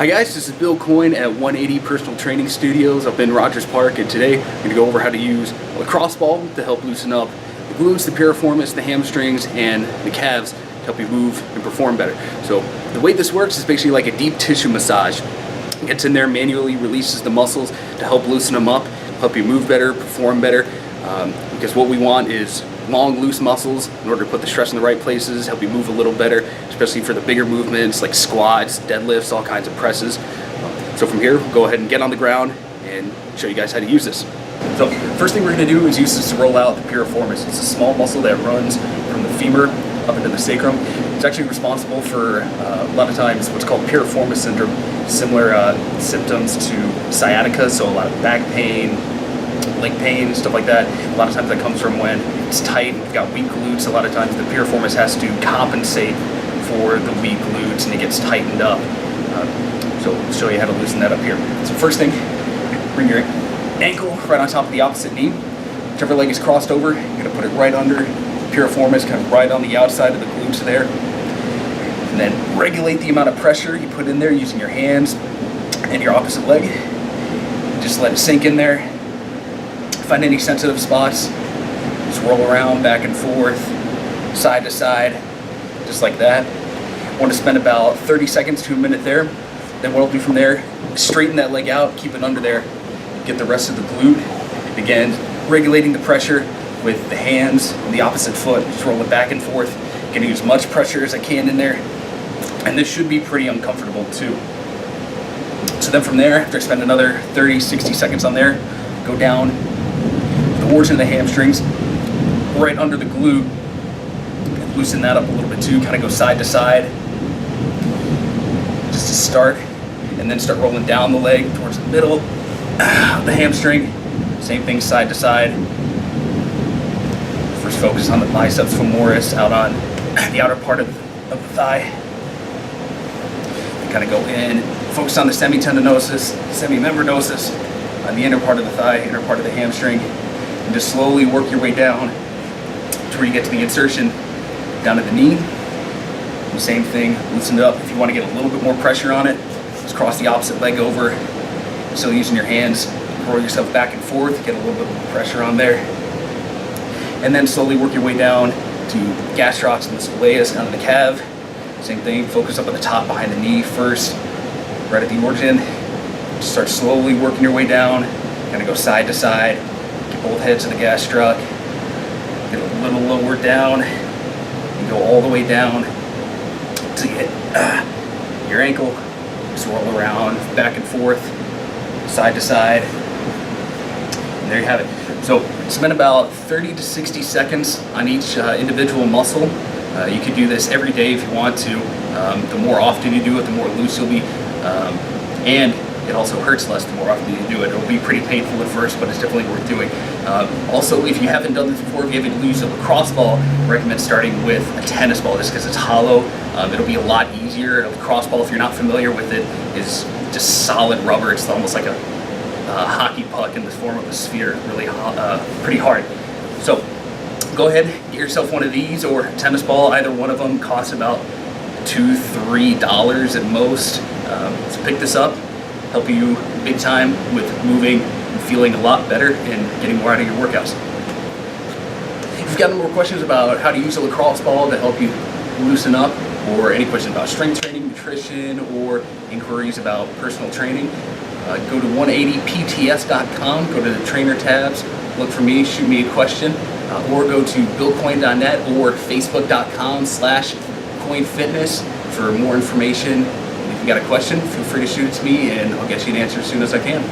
Hi guys, this is Bill Coyne at 180 Personal Training Studios up in Rogers Park, and today I'm going to go over how to use a lacrosse ball to help loosen up the glutes, the piriformis, the hamstrings, and the calves to help you move and perform better. So the way this works is basically like a deep tissue massage. It gets in there, manually releases the muscles to help loosen them up, help you move better, perform better, because what we want is long, loose muscles in order to put the stress in the right places, help you move a little better, especially for the bigger movements like squats, deadlifts, all kinds of presses. So from here, we'll go ahead and get on the ground and show you guys how to use this. So first thing we're going to do is use this to roll out the piriformis. It's a small muscle that runs from the femur up into the sacrum. It's actually responsible for a lot of times what's called piriformis syndrome, similar symptoms to sciatica, so a lot of back pain, leg pain, stuff like that. A lot of times that comes from when it's tight and you've got weak glutes. A lot of times the piriformis has to compensate for the weak glutes and it gets tightened up. So we'll show you how to loosen that up here. So first thing, bring your ankle right on top of the opposite knee. Whichever leg is crossed over, you're going to put it right under piriformis, kind of right on the outside of the glutes there. And then regulate the amount of pressure you put in there using your hands and your opposite leg. Just let it sink in there. Find any sensitive spots, just roll around back and forth, side to side, just like that. Want to spend about 30 seconds to a minute there. Then what I'll do from there, straighten that leg out, keep it under there, get the rest of the glute. Again, regulating the pressure with the hands and the opposite foot, just roll it back and forth. Gonna use as much pressure as I can in there. And this should be pretty uncomfortable too. So then from there, after I spend another 30, 60 seconds on there, go down the origin of the hamstrings, right under the glute, and loosen that up a little bit too, kind of go side to side, just to start, and then start rolling down the leg towards the middle of the hamstring, same thing side to side. First focus on the biceps femoris, out on the outer part of the thigh, kind of go in, focus on the semitendinosus, semimembranosus, on the inner part of the thigh, inner part of the hamstring, and just slowly work your way down to where you get to the insertion down at the knee. And same thing, loosen it up. If you want to get a little bit more pressure on it, just cross the opposite leg over, still using your hands, roll yourself back and forth, get a little bit more pressure on there. And then slowly work your way down to gastrocs and the soleus, down to the calf. Same thing, focus up at the top behind the knee first, right at the origin. Just start slowly working your way down, kind of go side to side, get both heads of the gastroc, get a little lower down, and go all the way down to hit your ankle. Just roll around, back and forth, side to side, and there you have it. So spend about 30 to 60 seconds on each individual muscle. You could do this every day if you want to. The more often you do it, the more loose you'll be, and it also hurts less the more often you do it. It'll be pretty painful at first, but it's definitely worth doing. Also, if you haven't done this before, if you haven't used a lacrosse ball, I recommend starting with a tennis ball just because it's hollow. It'll be a lot easier. A lacrosse ball, if you're not familiar with it, is just solid rubber. It's almost like a hockey puck in the form of a sphere, really pretty hard. So go ahead, get yourself one of these or a tennis ball. Either one of them costs about $2, $3 at most. So pick this up, help you big time with moving and feeling a lot better and getting more out of your workouts. If you've got any more questions about how to use a lacrosse ball to help you loosen up, or any questions about strength training, nutrition, or inquiries about personal training, go to 180pts.com, go to the trainer tabs, look for me, shoot me a question, or go to billcoyne.net or facebook.com/coynefitness for more information. If you got a question, feel free to shoot it to me and I'll get you an answer as soon as I can.